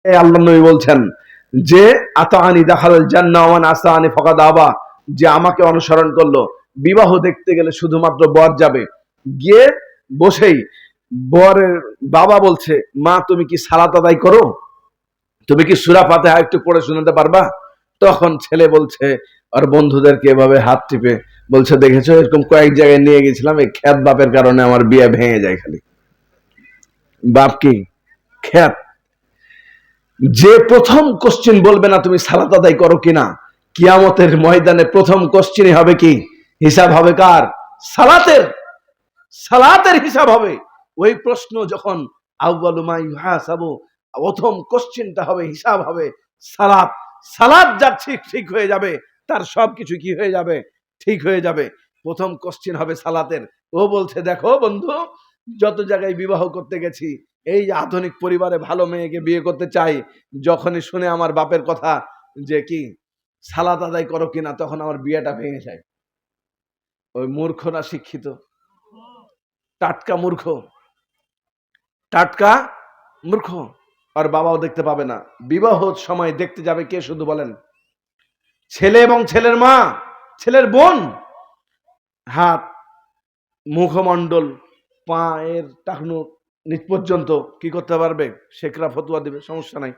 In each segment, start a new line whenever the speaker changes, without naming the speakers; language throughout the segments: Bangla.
আল্লাহ নবী বলছেন যে আতাআনি দাখালাল জান্নাহ ওয়া মান আসানি ফাকাদ আবা, যে আমাকে অনুসরণ করলো। বিবাহ দেখতে গেলে শুধুমাত্র বর যাবে, গিয়ে বসেই বরের বাবা বলছে, মা তুমি কি সালাত আদায় করো, তুমি কি সূরা ফাতিহা একটু পড়ে শোনাতে পারবা? তখন ছেলে বলছে আর বন্ধুদেরকে এভাবে হাত টিপে বলছে, দেখেছো এরকম কয়েক জায়গায় নিয়ে গেছিলাম, এই খ্যাত বাপের কারণে আমার বিয়ে ভেঙে যায়। খালি বাপ কি খ্যাত। যে প্রথম কোশ্চেন বলবে না তুমি সালাত আদায় করো কিনা, কিয়ামতের ময়দানে প্রথম কোশ্চেনই হবে কি? হিসাব হবে কার? সালাতের। সালাতের হিসাব হবে। ওই প্রশ্ন যখন আউয়ালু মা ইউহাসাবু, প্রথম কোশ্চেনটা হবে, হিসাব হবে সালাত। সালাত যার ঠিক হয়ে যাবে, তার সবকিছু কি হয়ে যাবে? ঠিক হয়ে যাবে। প্রথম কোশ্চেন হবে সালাতের। ও বলছে, দেখো বন্ধু, যত জায়গায় বিবাহ করতে গেছি, এই আধুনিক পরিবারে ভালো মেয়েকে বিয়ে করতে চাই, যখনই শুনে আমার বাপের কথা যে কি সালাত আদায় করো কিনা, তখন আমার বিয়েটা ভেঙে যায়। ওই মূর্খ না শিক্ষিত? টাটকা মূর্খ, টাটকা মূর্খ। আর বাবাও দেখতে পাবে না। বিবাহ সময় দেখতে যাবে কে শুধু বলেন? ছেলে এবং ছেলের মা, ছেলের বোন। হাত, মুখমণ্ডল, পায়ের টাকনু নিচ পর্যন্ত কি করতে পারবে? শেখরা ফতুয়া দিবে, সমস্যা নাই।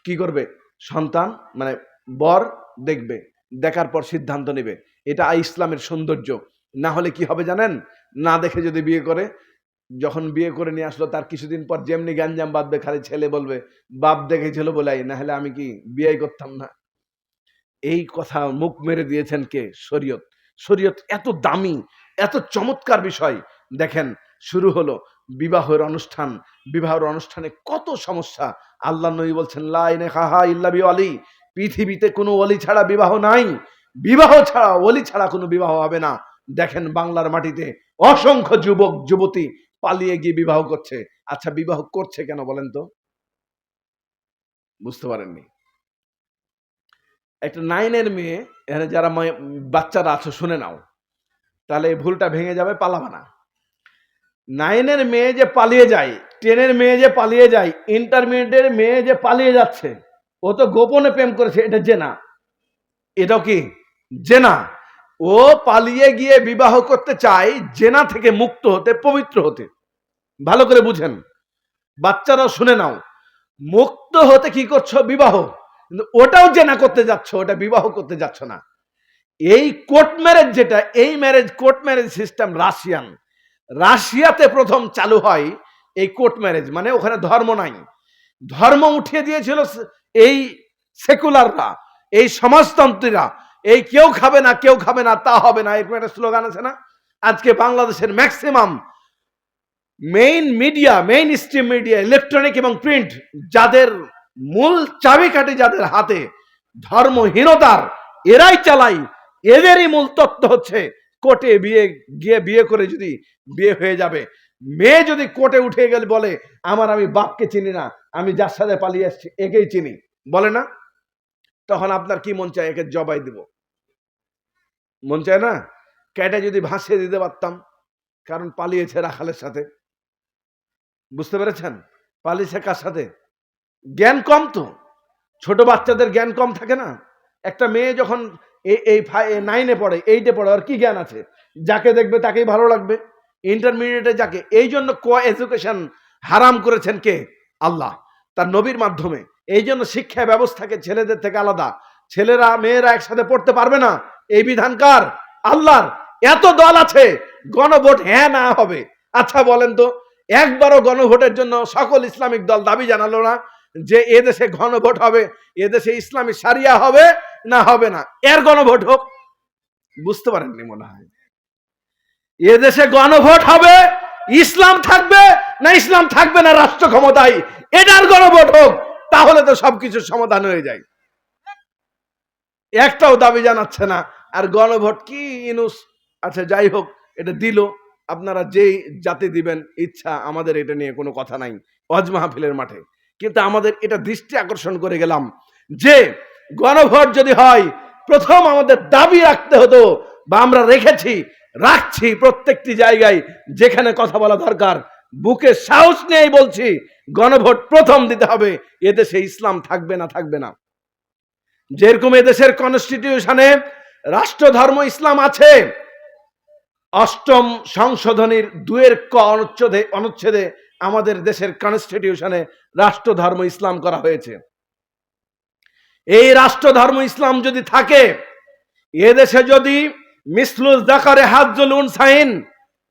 কি করবে? সন্তান মানে বর দেখবে, দেখার পর সিদ্ধান্ত নেবে। এটা ইসলামের সৌন্দর্য। না হলে কি হবে জানেন? না দেখে যদি বিয়ে করে, যখন বিয়ে করে নিয়ে আসলো তার কিছুদিন পর যেমনি গ্যাঞ্জাম বাঁধবে, খালি ছেলে বলবে বাপ দেখেছিল বলাই, না হলে আমি কি বিয়ে করতাম না। এই কথা মুখ মেরে দিয়েছেন কে? শরীয়ত। শরীয়ত এত দামি, এত চমৎকার বিষয়। দেখেন, শুরু হলো বিবাহের অনুষ্ঠান। বিবাহের অনুষ্ঠানে কত সমস্যা। আল্লাহ নবী বলছেন, লা ইলাহা ইল্লা বিওয়ালি, পৃথিবীতে কোনো ওলি ছাড়া বিবাহ নাই। বিবাহ ছাড়া, ওলি ছাড়া কোনো বিবাহ হবে না। দেখেন বাংলার মাটিতে অসংখ্য যুবক যুবতী পালিয়ে গিয়ে বিবাহ করছে। আচ্ছা, বিবাহ করছে কেন বলেন তো? বুঝতে পারেননি? একটা 9-এর মেয়ে, এখানে যারা বাচ্চারা আছো শুনে নাও, তাহলে এই ভুলটা ভেঙে যাবে, পালাবা না। 9-এর মেয়ে যে পালিয়ে যায়, 10-এর মেয়ে যে পালিয়ে যায়, ইন্টারমিডিয়েটের মেয়ে যে পালিয়ে যাচ্ছে, ও তো গোপনে প্রেম করেছে, এটা জেনা। এটাও কি জেনা? ও পালিয়ে গিয়ে বিবাহ করতে চায় জেনা থেকে মুক্ত হতে, পবিত্র হতে। ভালো করে বুঝেন, বাচ্চারাও শুনে নাও। মুক্ত হতে কি করছো? বিবাহ। কিন্তু ওটাও জেনা করতে যাচ্ছ, ওটা বিবাহ করতে যাচ্ছ না। এই কোর্ট ম্যারেজ যেটা, এই marriage court marriage system Russian. রাশিয়াতে প্রথম চালু হয় এই কোর্ট ম্যারেজ, মানে ওখানে ধর্ম নাই। ধর্ম উঠিয়ে দিয়েছিল এই সেকুলাররা, এই সমাজতন্ত্রীরা। এই কেউ খাবে না, কেউ খাবে না, তা হবে না, এরকম একটা স্লোগান আছে না? আজকে বাংলাদেশের maximum main media, main stream media, electronic এবং প্রিন্ট, যাদের মূল চাবিকাঠি যাদের হাতে, ধর্মহীনতার, এরাই চালাই। এদেরই মূল তত্ত্ব হচ্ছে কোর্টে বিয়ে করে যদি বিয়ে হয়ে যাবে, মেয়ে যদি কোর্টে উঠে গেলে বলে আমি বাপকে চিনি না, আমি যার সাথে পালিয়ে আসছি একেই চিনি, বলে না? তখন আপনার কি মন চায়? একে জবাই দিব মন চায় না? কেটে যদি ভাসিয়ে দিতে পারতাম, কারণ পালিয়েছে রাখালের সাথে। বুঝতে পেরেছেন? পালিয়েছে কার সাথে? জ্ঞান কম তো, ছোট বাচ্চাদের জ্ঞান কম থাকে না? একটা মেয়ে যখন এই 9-এ পড়ে, 8-এ পড়ে, আর কি জ্ঞান আছে? যাকে দেখবে তাকেই ভালো লাগবে। ইন্টারমিডিয়েটে যাকে, এই জন্য কো এডুকেশন হারাম করেছেন কে? আল্লাহ তার নবীর মাধ্যমে। এই জন্য শিক্ষা ব্যবস্থাকে ছেলেদের থেকে আলাদা। ছেলেরা মেয়েরা একসাথে পড়তে পারবে না, এই বিধান কার? আল্লাহর। এত দল আছে, গণভোট হ্যাঁ না হবে। আচ্ছা বলেন তো, একবারও গণভোটের জন্য সকল ইসলামিক দল দাবি জানালো না যে এদেশে গণভোট হবে, এদেশে ইসলামী শারিয়া হবে না হবে না, এর গণভোট হোক? বুঝতে পারেননি মনে হয়। এদেশে গণভোট হবে, ইসলাম থাকবে না ইসলাম থাকবে না রাষ্ট্র ক্ষমতায়, এটার গণভোট হোক, তাহলে তো সবকিছুর সমাধান হয়ে যায়। একটাও দাবি জানাচ্ছে না। আর গণভোট কি ইনুস? আচ্ছা যাই হোক, এটা দিল, আপনারা যেই জাতি দিবেন ইচ্ছা, আমাদের এটা নিয়ে কোনো কথা নাই ওয়াজ মাহফিলের মাঠে। কিন্তু আমাদের এটা দৃষ্টি আকর্ষণ করে গেলাম যে গণভোট যদি হয়, প্রথম আমাদের দাবি রাখতে হতো, বা আমরা রাখছি প্রত্যেকটি জায়গায় যেখানে কথা বলা দরকার, বুকে সাহস নিয়েই বলছি, গণভোট প্রথম দিতে হবে। এদেশে ইসলাম থাকবে না, থাকবে না। যেরকম এদেশের কনস্টিটিউশনে রাষ্ট্রধর্ম ইসলাম আছে, 8ম সংশোধনীর 2 ক অনুচ্ছেদে আমাদের দেশের কনস্টিটিউশনে রাষ্ট্রধর্ম ইসলাম করা হয়েছে। এই রাষ্ট্রধর্ম ইসলাম যদি থাকে, এদেশে যদি মিসলুল যাকারে হাজ্জুল উনসাইন,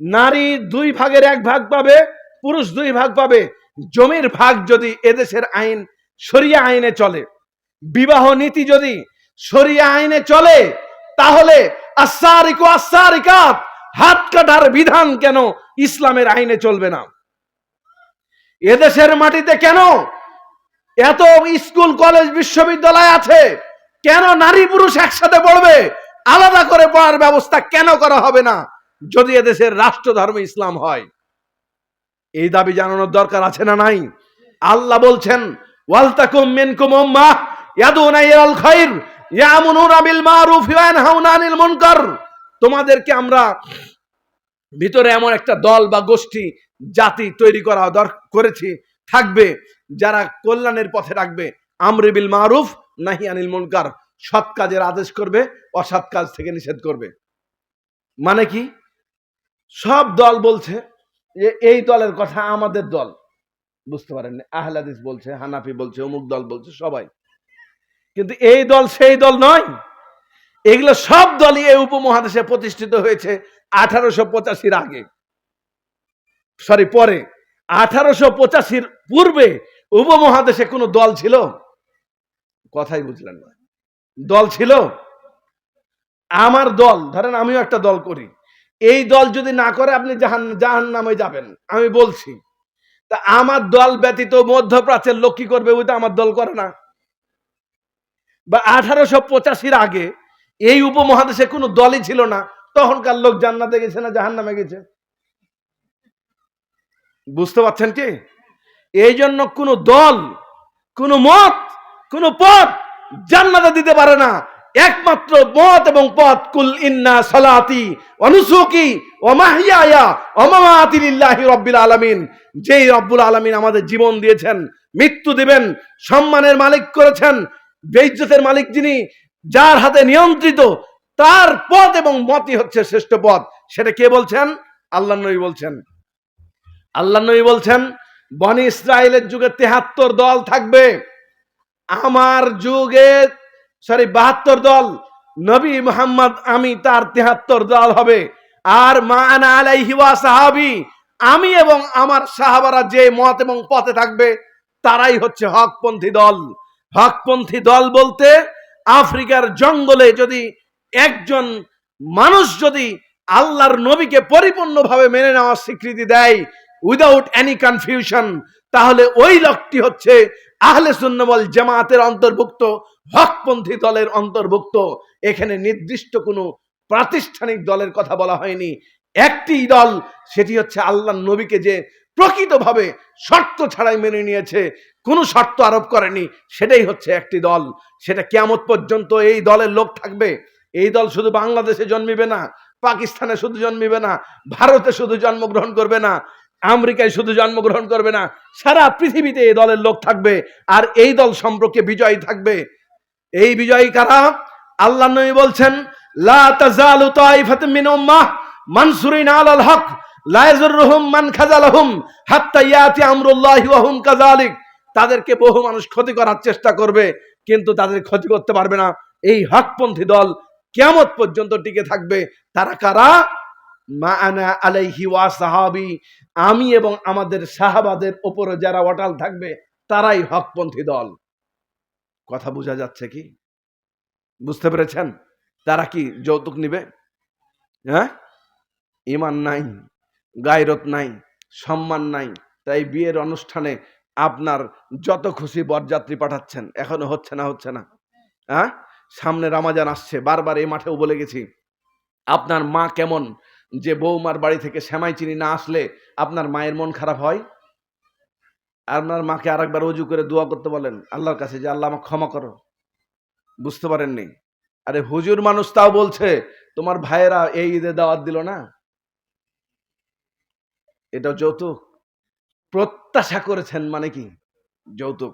নারী 2 ভাগের 1 ভাগ পাবে, পুরুষ 2 ভাগ পাবে, জমির ভাগ যদি এদেশের আইন শরিয়া আইনে চলে, বিবাহ নীতি যদি শরিয়া আইনে চলে, তাহলে আসারিকু আসারিকাত, হাত কাটার বিধান কেন ইসলামের আইনে চলবে না? এদেশের মাটিতে কেন এত স্কুল কলেজ বিশ্ববিদ্যালয় আছে, কেন নারী পুরুষ একসাথে পড়বে? আলাদা করে পড়ার ব্যবস্থা কেন করা হবে না যদি এদেশের রাষ্ট্রধর্ম ইসলাম হয়? এই দাবি জানানোর দরকার আছে না নাই? আল্লাহ বলছেন, ওয়ালতাকুম মিনকুম উম্মাহ ইয়াদুনা ইলাল খায়র ইয়ামুনুনা বিল মারুফ ওয়া ইয়ানহাউনা আনিল মুনকার। তোমাদেরকে আমরা ভিতরে এমন একটা দল বা গোষ্ঠী জাতি তৈরি করেছি, থাকবে যারা কল্যাণের পথে রাখবে, আমরে বিল মারুফ নাহি আনিল মুনকার, সৎ কাজের আদেশ করবে, অসৎ কাজ থেকে নিষেধ করবে। মানে কি? সব দল বলছে যে এই দলের কথা আমাদের দল, বুঝতে পারেন, আহলে হাদিস বলছে, হানাফি বলছে, অমুক দল বলছে, সবাই। কিন্তু এই দল সেই দল নয়। এগুলো সব দলই এই উপমহাদেশে প্রতিষ্ঠিত হয়েছে 1885-র আগে, পরে। 1885-র পূর্বে উপমহাদেশে কোনো দল ছিল? কথাই বুঝলেন না। দল ছিল? আমার দল, ধরেন আমিও একটা দল করি, এই দল যদি না করে আপনি জাহান্নামে যাবেন, আমি বলছি। তা আমার দল ব্যতীত মধ্যপ্রাচ্যের লোক কি করবে? ওইটা আমার দল করে না। বা 1885-র আগে এই উপমহাদেশে কোনো দলই ছিল না, তখনকার লোক জান্নাতে গেছে না জাহান্নামে গেছে? বুঝতে পারছেন কি? এই জন্য কোনো দল, কোনো মত, কোনো পথ জান্নাতে দিতে পারে না। একমাত্র মত এবং পথ, কুল ইন্না সালাতি ওয়া নুসুকি ওয়া মাহইয়ায়া ওয়া মামাতি লিল্লাহি রাব্বিল আলামিন। যেই রব্বুল আলামিন আমাদের জীবন দিয়েছেন, মৃত্যু দিবেন, সম্মানের মালিক করেছেন, বেইজ্জতের মালিক যিনি, যার হাতে নিয়ন্ত্রিত, তার পথ এবং মতই হচ্ছে শ্রেষ্ঠ পথ। সেটা কে বলছেন? আল্লাহর নবী বলছেন। আল্লাহর নবী বলছেন, বনি ইসরাইলের যুগে 73 দল থাকবে, আমার যুগে 72 দল, নবী মুহাম্মদ আমি, তার 73 দল হবে। আর মা আনা আলাইহি ওয়া সাহাবী, আমি এবং আমার সাহাবারা যে মত এবং পথে থাকবে, তারাই হচ্ছে হকপন্থী দল। হকপন্থী দল বলতে, আফ্রিকার জঙ্গলে যদি একজন মানুষ যদি আল্লাহর নবীকে পরিপূর্ণভাবে মেনে নেওয়ার স্বীকৃতি দেয় উইদাউট এনি কনফিউশন, তাহলে ওই লোকটি হচ্ছে আহলে সুন্নাহ ওয়াল জামাতের অন্তর্ভুক্ত, হকপন্থী দলের অন্তর্ভুক্ত। এখানে নির্দিষ্ট কোনো প্রাতিষ্ঠানিক দলের কথা বলা হয়নি। একটি দল, সেটি হচ্ছে আল্লাহর নবীকে যে প্রকৃতভাবে শর্ত ছাড়াই মেনে নিয়েছে, কোনো শর্ত আরোপ করেনি, সেটাই হচ্ছে একটি দল। সেটা কিয়ামত পর্যন্ত এই দলের লোক থাকবে। এই দল শুধু বাংলাদেশে জন্মিবে না, পাকিস্তানে শুধু জন্মিবে না, ভারতে শুধু জন্মগ্রহণ করবে না, আমেরিকায় শুধু জন্মগ্রহণ করবে না, সারা পৃথিবীতে এই দলের লোক থাকবে। আর এই দল সম্পর্কে বিজয়ী থাকবে। এই বিজয়ী কারা? আল্লাহর নবী বলছেন, লা তাজালু তাইফাতুম মিন উম্মাহ মানসুরিনা আলাল হক লা ইয়াজুরুহুম মান খাযালাহুম হাত্তা ইয়াতি আমরুল্লাহি ওয়া হুম কাযালিক। তাদেরকে বহু মানুষ ক্ষতি করার চেষ্টা করবে, কিন্তু তাদের ক্ষতি করতে পারবে না। এই হকপন্থী দল কিয়ামত পর্যন্ত টিকে থাকবে। তারা কারা? মা আনা আলাইহি ওয়া সাহাবী, আমি এবং আমাদের সাহাবাদের উপরে যারা অটল থাকবে, তারাই হকপন্থী দল। কথা বোঝা যাচ্ছে কি? বুঝতে পেরেছেন? তারা কি যৌতুক নিবে? হ্যাঁ, ঈমান নাই, গায়রত নাই, সম্মান নাই, তাই বিয়ের অনুষ্ঠানে আপনার যত খুশি বরযাত্রী পাঠাচ্ছেন, এখনো হচ্ছে না, হচ্ছে না। হ্যাঁ, সামনে রমজান আসছে, বারবার এই মাঠেও বলে গেছি, আপনার মা কেমন, যে বৌমার বাড়ি থেকে সেমাই চিনি না আসলে আপনার মায়ের মন খারাপ হয়? আপনার মাকে আরেকবার ওযু করে দোয়া করতে বলেন আল্লাহর কাছে, যে আল্লাহ আমাকে ক্ষমা করো। বুঝতে পারেননি? আরে হুজুর মানুষ, তাও বলছে তোমার ভাইয়েরা এই ঈদে দাওয়াত দিল না, এটা যৌতুক। প্রত্যাশা করেছেন মানে কি? যৌতুক।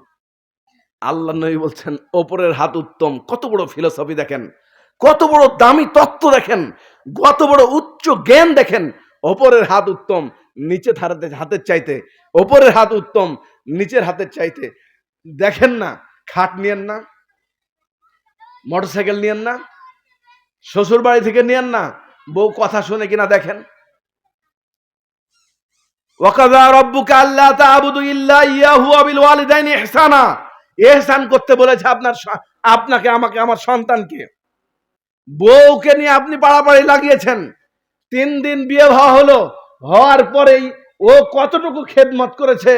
আল্লাহ নবী বলছেন ওপরের হাত উত্তম। কত বড় ফিলোসফি দেখেন, কত বড় দামি তত্ত্ব দেখেন, কত বড় উচ্চ জ্ঞান দেখেন। ওপরের হাত উত্তম নিচে হাতের চাইতে, ওপরের হাত উত্তম নিচের হাতের চাইতে। দেখেন না, খাট নিয়েন না, মোটরসাইকেল নিয়েন না, শ্বশুর বাড়ি থেকে নিয়েন না, বউ কথা শুনে কিনা দেখেন। ওয়াকাযা রাব্বুকা আল্লা তা'বুদু ইল্লা ইয়াহু ওয়া বিল ওয়ালিদাইনি ইহসানা। ইহসান করতে বলেছে আপনাকে, আমাকে, আমার সন্তানকে। বউকে নিয়ে আপনি পাড়াপাড়ি লাগিয়েছেন। 3 দিন বিয়ে হলো, হওয়ার পরেই ও কতটুকু খেদমত করেছে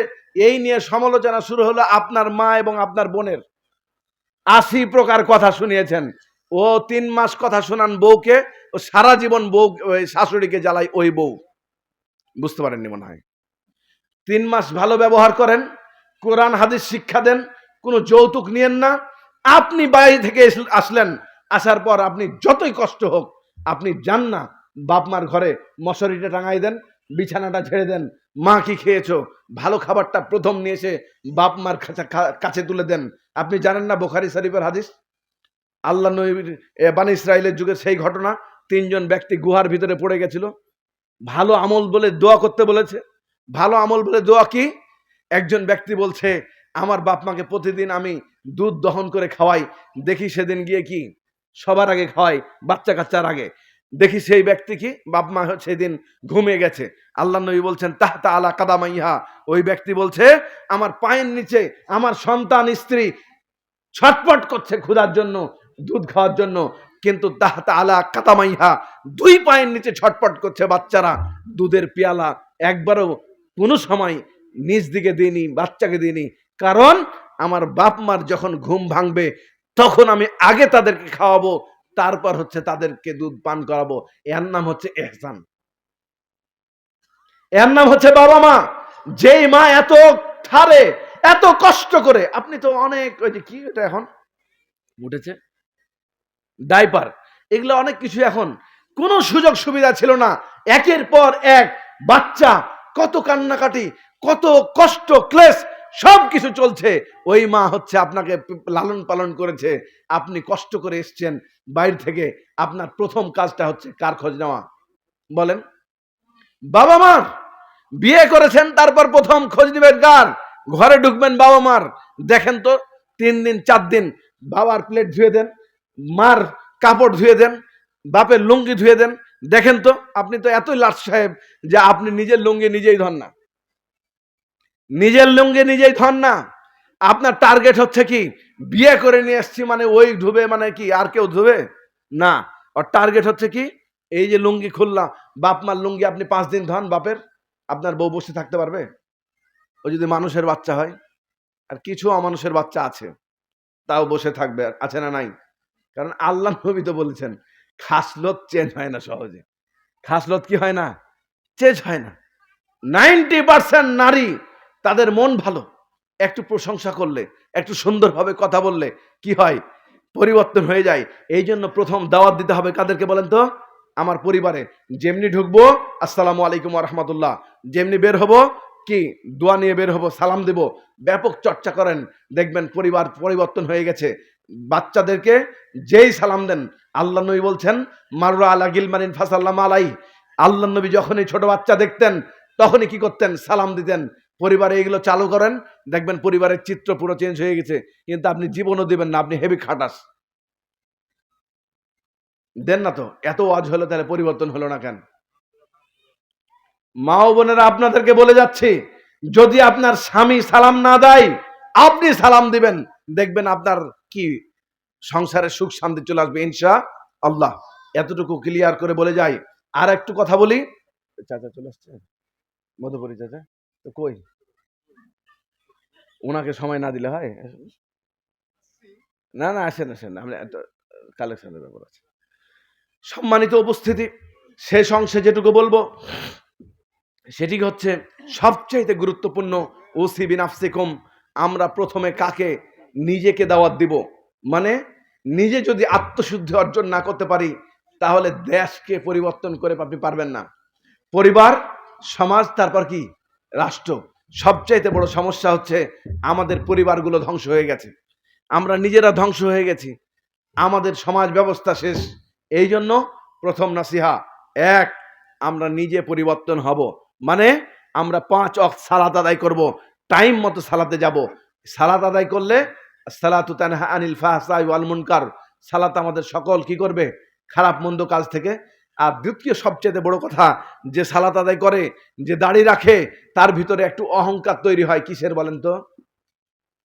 এই নিয়ে সমালোচনা শুরু হলো আপনার মা এবং আপনার বোনের। 80 প্রকার কথা শুনিয়েছেন। ও 3 মাস কথা শোনান বউকে, ও সারা জীবন বউ শাশুড়িকে জ্বালায় ওই বউ। বুঝতে পারেননি মনে হয়। 3 মাস ভালো ব্যবহার করেন, কোরআন হাদিস শিক্ষা দেন, কোনো যৌতুক নিয়েন না। আপনি বাইরে থেকে আসলেন, আসার পর আপনি যতই কষ্ট হোক আপনি যান না, বাপ মার ঘরে মশারিটা টাঙাই দেন, বিছানাটা ঝেড়ে দেন। মা কি খেয়েছো, ভালো খাবারটা প্রথম নিয়ে এসে বাপ মার কাছে তুলে দেন। আপনি জানেন না বুখারী শরীফের হাদিস, আল্লাহ নবীর বানী ইসরাইলের যুগে সেই ঘটনা, 3 জন ব্যক্তি গুহার ভিতরে পড়ে গেছিল। ভালো আমল বলে দোয়া করতে বলেছে। ভালো আমল বলে দোয়া কি? একজন ব্যক্তি বলছে আমার বাপ মাকে প্রতিদিন আমি দুধ দহন করে খাওয়াই। দেখি সেদিন গিয়ে কি সবার আগে খাওয়াই, বাচ্চা কাচ্চার আগে। দেখি সেই ব্যক্তি কি বাপ মা সেদিন ঘুমিয়ে গেছে। আল্লাহ নবী বলছেন তাহতা আলা কাদামাইহা। ওই ব্যক্তি বলছে আমার পায়ের নিচে আমার সন্তান স্ত্রী ছটপট করছে ক্ষুধার জন্য, দুধ খাওয়ার জন্য, কিন্তু তাহতা আলা কাদামাইহা, 2 পায়ের নিচে ছটপট করছে বাচ্চারা। দুধের পেয়ালা একবারও কোনো সময় নিজ দিকে দিইনি, বাচ্চাকে দিইনি। কারণ আমার বাপ মার যখন ঘুম ভাঙবে তখন আমি আগে তাদেরকে খাওয়াবো, তারপর হচ্ছে তাদেরকে দুধ পান করাবো। এর নাম হচ্ছে ইহসান, এর নাম হচ্ছে বাবা মা। যেই মা এত ঠারে এত কষ্ট করে, আপনি তো অনেক ওই যে কি এটা এখন উঠেছে ডাইপার, এগুলো অনেক কিছু, এখন কোনো সুযোগ সুবিধা ছিল না। একের পর এক বাচ্চা, কত কান্নাকাটি, কত কষ্ট ক্লেশ, সব কিছু চলছে। ওই মা হচ্ছে আপনাকে লালন পালন করেছে, আপনি কষ্ট করে এসছেন বাইরে থেকে। আপনার প্রথম কাজটা হচ্ছে কার খোঁজ নেওয়া বলেন? বাবা মার। বিয়ে করেছেন, তারপর প্রথম খোঁজ দিবেন কার? ঘরে ঢুকবেন বাবা মার। দেখেন তো 3 দিন 4 দিন বাবার প্লেট ধুয়ে দেন, মার কাপড় ধুয়ে দেন, বাপের লুঙ্গি ধুয়ে দেন। দেখেন তো, আপনি তো এতই লাট সাহেব যে আপনি নিজের লুঙ্গি নিজেই ধন না, নিজের লুঙ্গি নিজেই ধন না। আপনার টার্গেট হচ্ছে কি, বিয়ে করে নিয়ে এসছি মানে ওই ধুবে, মানে কি আর কেউ ধুবে না। আর টার্গেট হচ্ছে কি, এই যে লুঙ্গি খুললাম, বাপ মার লুঙ্গি আপনি 5 দিন ধন বাপের, আপনার বউ বসে থাকতে পারবে? ও যদি মানুষের বাচ্চা হয়। আর কিছু অমানুষের বাচ্চা আছে, তাও বসে থাকবে, আছে না নাই? কারণ আল্লাহ নবী তো বলেছেন খাসলত চেঞ্জ হয় না সহজে। খাসলত কি হয় না? চেঞ্জ হয় না। 90% নারী তাদের মন ভালো, একটু প্রশংসা করলে, একটু সুন্দরভাবে কথা বললে কি হয়? পরিবর্তন হয়ে যায়। এই জন্য প্রথম দাওয়াত দিতে হবে কাদেরকে বলেন তো? আমার পরিবারে। যেমনি ঢুকবো আসসালামু আলাইকুম ওয়া রাহমাতুল্লাহ, যেমনি বের হব কি দোয়া নিয়ে বের হব, সালাম দেব। ব্যাপক চর্চা করেন, দেখবেন পরিবার পরিবর্তন হয়ে গেছে। বাচ্চাদেরকে যেই সালাম দেন, আল্লাহ নবী বলছেন মাররা আলা গিলমানিন ফাসাল্লাম আলাই। আল্লাহ নবী যখনই ছোট বাচ্চা দেখতেন তখনই কি করতেন? সালাম দিতেন। পরিবারে এগুলো চালু করেন, দেখবেন পরিবারের চিত্র পুরো চেঞ্জ হয়ে গেছে। কিন্তু আপনি জীবনও দিবেন না, আপনি হেভি খাটাস দেন না তো। এত ওয়াজ হলো, তাহলে পরিবর্তন হলো না কেন? মা ও বোনেরা, আপনাদেরকে বলে যাচ্ছি, যদি আপনার স্বামী সালাম না দেয় আপনি সালাম দিবেন, দেখবেন আপনার কি সংসারে সুখ শান্তি চলে আসবে ইনশাআল্লাহ। এতটুকু ক্লিয়ার করে বলে যাই। আর একটু কথা বলি। চাচা চলে আসছে, মধুপুরি চাচা তো কই? ওনাকে সময় না দিলে হয়? না না, আসেন আসেন, আমরা কালেকশনের ব্যাপার আছে। সম্মানিত উপস্থিতি, শেষ অংশে যেটুকু বলবো সেটি হচ্ছে সবচাইতে গুরুত্বপূর্ণ। ওসি বিনাফসিকুম, আমরা প্রথমে কাকে? নিজেকে দাওয়াত দিব। মানে নিজে যদি আত্মশুদ্ধি অর্জন না করতে পারি তাহলে দেশকে পরিবর্তন করে আপনি পারবেন না। পরিবার, সমাজ, তারপর কি রাষ্ট্র। সবচাইতে বড় সমস্যা হচ্ছে আমাদের পরিবারগুলো ধ্বংস হয়ে গেছে, আমরা নিজেরা ধ্বংস হয়ে গেছি, আমাদের সমাজ ব্যবস্থা শেষ। এই জন্য প্রথম নাসিহা, এক, আমরা নিজে পরিবর্তন হব, মানে আমরা 5 ওয়াক্ত সালাত আদায় করব, টাইম মতো সালাতে যাব। সালাত আদায় করলে সালাতু তানহা আনিল ফাহশাই ওয়াল মুনকার, সালাত আমাদের সকল কি করবে, খারাপ মন্দ কাজ থেকে। আর দ্বিতীয় সবচেয়ে বড় কথা, যে সালাত আদায় করে, যে দাড়ি রাখে, তার ভিতরে একটু অহংকার তৈরি হয়, কিসের বলেন তো,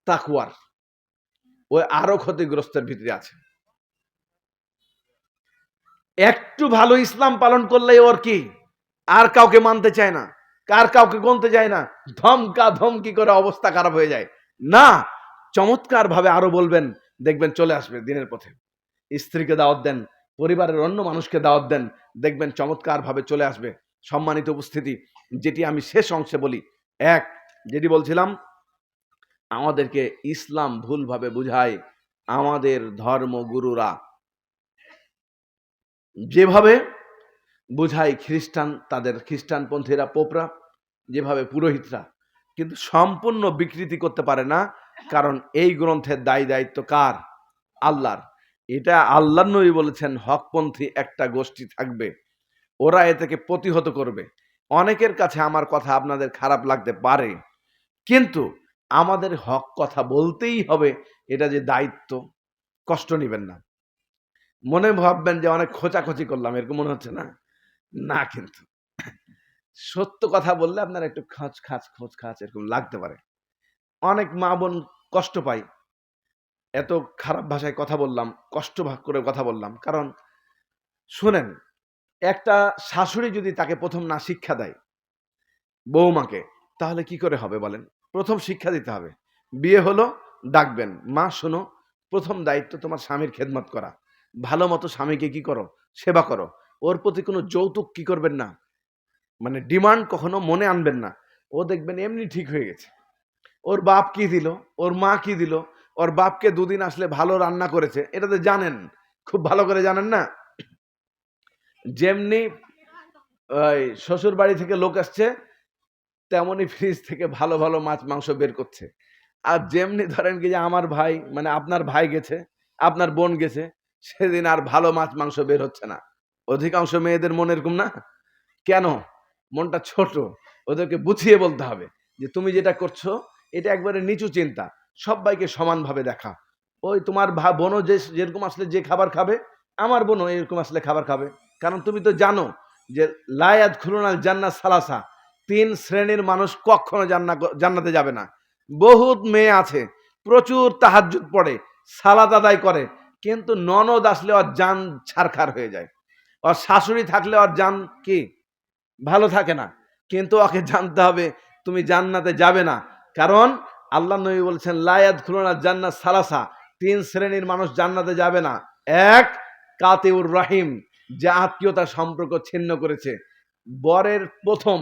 তাকওয়ার। ওই আরো ক্ষতিগ্রস্তের ভিতরে আছে। একটু ভালো ইসলাম পালন করলে ওর কি, আর কাউকে মানতে চায় না, কাউকে গনতে যায় না, ধমকা ধমকি করে অবস্থা খারাপ হয়ে যায়। না, চমৎকার ভাবে আরো বলবেন, দেখবেন চলে আসবে দিনের পথে। স্ত্রীকে দাওয়াত দেন, পরিবারের অন্য মানুষকে দাওয়াত দেন, দেখবেন চমৎকার ভাবে চলে আসবে। সম্মানিত উপস্থিতি, যেটি আমি শেষ অংশে বলি, এক, যেটি বলছিলাম, আমাদেরকে ইসলাম ভুলভাবে বুঝায় আমাদের ধর্মগুরুরা, যেভাবে বুঝায় খ্রিস্টান, তাদের খ্রিস্টানপন্থীরা, পোপরা, যেভাবে পুরোহিতরা, কিন্তু সম্পূর্ণ বিকৃতি করতে পারে না। কারণ এই গ্রন্থের দায় দায়িত্ব কার? আল্লাহর। এটা আল্লাহর নবী বলেছেন, হকপন্থী একটা গোষ্ঠী থাকবে, ওরা এ থেকে প্রতিহত করবে। অনেকের কাছে আমার কথা আপনাদের খারাপ লাগতে পারে, কিন্তু আমাদের হক কথা বলতেই হবে, এটা যে দায়িত্ব, কষ্ট নেবেন না। মনে ভাববেন যে অনেক খোঁচাখুচি করলাম, এরকম মনে হচ্ছে না? না, কিন্তু সত্য কথা বললে আপনার একটু খোঁচ খাচ এরকম লাগতে পারে। অনেক মা বোন কষ্ট পায়, এত খারাপ ভাষায় কথা বললাম, কষ্ট ভাগ করে কথা বললাম। কারণ শুনেন, একটা শাশুড়ি যদি তাকে প্রথম না শিক্ষা দেয় বৌমাকে, তাহলে কি করে হবে বলেন? প্রথম শিক্ষা দিতে হবে। বিয়ে হলো, ডাকবেন, মা শোনো, প্রথম দায়িত্ব তোমার স্বামীর খেদমত করা, ভালো মতো স্বামীকে কি করো, সেবা করো। ওর প্রতি কোনো যৌতুক কি করবেন না, মানে ডিমান্ড কখনো মনে আনবেন না। ও দেখবেন এমনি ঠিক হয়ে গেছে। ওর বাপ কি দিল, ওর মা কি দিল, ওর বাপকে দুদিন আসলে ভালো রান্না করেছে, এটা তো জানেন, খুব ভালো করে জানেন না? যেমনি ওই শ্বশুর বাড়ি থেকে লোক আসছে, তেমনি ফ্রিজ থেকে ভালো ভালো মাছ মাংস বের করছে। আর যেমনি ধরেন কি যে আমার ভাই, মানে আপনার ভাই গেছে, আপনার বোন গেছে, সেদিন আর ভালো মাছ মাংস বের হচ্ছে না। অধিকাংশ মেয়েদের মন এরকম না? কেন? মনটা ছোট। ওদেরকে বুঝিয়ে বলতে হবে যে তুমি যেটা করছো এটা একবারে নিচু চিন্তা, সবাইকে সমানভাবে দেখা। ওই তোমার বোনও যেরকম আসলে যে খাবার খাবে, আমার বোনও এরকম আসলে খাবার খাবে। কারণ তুমি তো জানো যে লা ইয়াদখুলুনাল জান্নাত সালাসা, 3 শ্রেণীর মানুষ কখনো জান্নাতে যাবে না। বহুত মেয়ে আছে প্রচুর তাহাজ্জুদ পড়ে, সালাত আদায় করে, কিন্তু ননদ আসলে ওর জান ছারখার হয়ে যায়। ওর শাশুড়ি থাকলে ওর জান কি ভালো থাকে না। কিন্তু ওকে জানতে হবে তুমি জান্নাতে যাবে না। কারণ আল্লাহ নবী বলছেন, লা ইয়াদখুলুনাল জান্নাত সালাসা, 3 শ্রেণীর মানুষ জান্নাতে যাবে না। এক, কাতিউর রাহিম, যে আত্মীয়তা সম্পর্ক ছিন্ন করেছে। বরের প্রথম,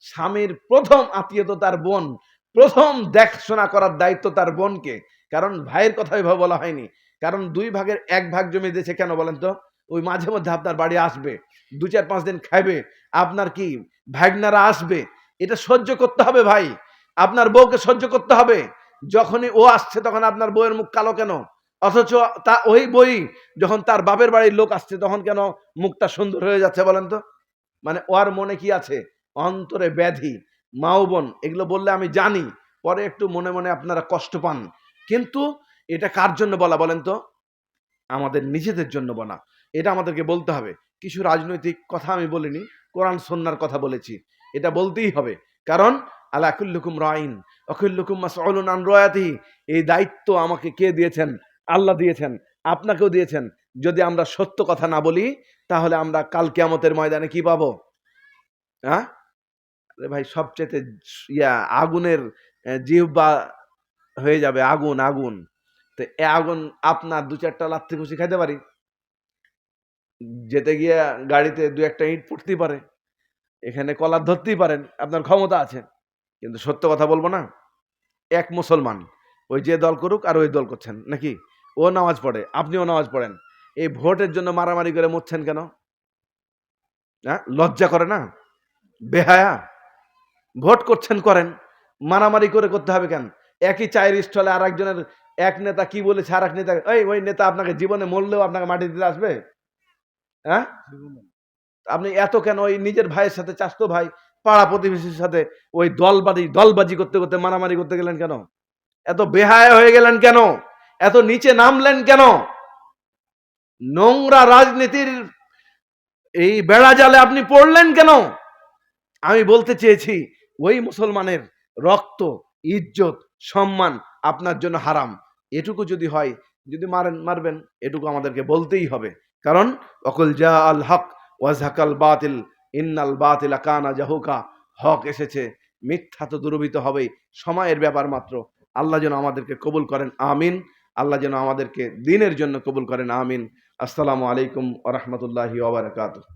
স্বামীর প্রথম আত্মীয়তা তার বোন, প্রথম দেখাশোনা করার দায়িত্ব তার বোনকে। কারণ ভাইয়ের কথা এভাবে বলা হয়নি। কারণ 2 ভাগের 1 ভাগ জমি দিয়েছে কেন বলেন তো? ওই মাঝে মধ্যে আপনার বাড়ি আসবে, 2-4-5 দিন খাইবে, আপনার কি ভাগনারা আসবে, এটা সহ্য করতে হবে ভাই। আপনার বউকে সহ্য করতে হবে। যখনই ও আসছে তখন আপনার বউয়ের মুখ কালো কেন? অথচ তা ওই বই যখন তার বাপের বাড়ির লোক আসছে তখন কেন মুখটা সুন্দর হয়ে যাচ্ছে বলেন তো? মানে ওর মনে কি আছে? অন্তরে ব্যাধি, মা ও বোন, এগুলো বললে আমি জানি পরে একটু মনে মনে আপনারা কষ্ট পান, কিন্তু এটা কার জন্য বলা বলেন তো? আমাদের নিজেদের জন্য বলা। এটা আমাদেরকে বলতে হবে। কিছু রাজনৈতিক কথা আমি বলিনি, কোরআন সুন্নাহর কথা বলেছি। এটা বলতেই হবে। কারণ আলা কুল্লুকুম রাইন ওয়া কুল্লুকুম মাসউলুন আন রায়াতিহি, এই দায়িত্ব আমাকে কে দিয়েছেন? আল্লাহ দিয়েছেন, আপনাকেও দিয়েছেন। যদি আমরা সত্য কথা না বলি, তাহলে আমরা কাল কিয়ামতের ময়দানে কি পাবো? হ্যাঁ? আরে ভাই, সবচেয়ে আগুনের জিহ্বা হয়ে যাবে, আগুন আগুন। তো এ আগুন আপনার 2-4টা লাত্থি ঘুষি খাইতে পারি, যেতে গিয়ে গাড়িতে 2-1টা ইট পড়তেই পারে, এখানে কলার ধরতেই পারেন, আপনার ক্ষমতা আছে। কিন্তু সত্য কথা বলবো না। এক মুসলমান, ওই যে দল করুক আর ওই দল করছেন নাকি, ও নামাজ পড়ে, আপনিও নামাজ পড়েন, এই ভোটের জন্য মারামারি করে মরছেন কেন? হ্যাঁ, লজ্জা করে না? বেহায়া। ভোট করছেন করেন, মারামারি করে করতে হবে কেন? একই চায়ের স্টলে আর একজনের এক নেতা কি বলেছে আর এক নেতা, ওই নেতা আপনাকে জীবনে মরলেও আপনাকে মাটি দিতে আসবে? হ্যাঁ, আপনি এত কেন ওই নিজের ভাইয়ের সাথে, চাচতো ভাই, পাড়া প্রতিবেশীর সাথে ওই দলবাজি করতে করতে মারামারি করতে গেলেন কেন? এত বেহায়া হয়ে গেলেন কেন? এত নিচে নামলেন কেন? নোংরা রাজনীতির এই বেড়া জালে আপনি পড়লেন কেন? আমি বলতে চেয়েছি, ওই মুসলমানের রক্ত, ইজ্জত, সম্মান আপনার জন্য হারাম। এটুকু যদি হয়, যদি মারবেন, এটুকু আমাদেরকে বলতেই হবে। কারণ অকুল জা আল হক ওয়াজহাকাল বাতিল ইন্নাল বাতিলা কানা জাহুকা, হক এসেছে, মিথ্যা তো দূরীভূত হবেই, সময়ের ব্যাপার মাত্র। আল্লাহ যেন আমাদেরকে কবুল করেন, আমিন। আল্লাহ যেন আমাদেরকে দ্বীনের জন্য কবুল করেন, আমিন। আসসালামু আলাইকুম ওয়া রাহমাতুল্লাহি ওয়া বারাকাতুহু।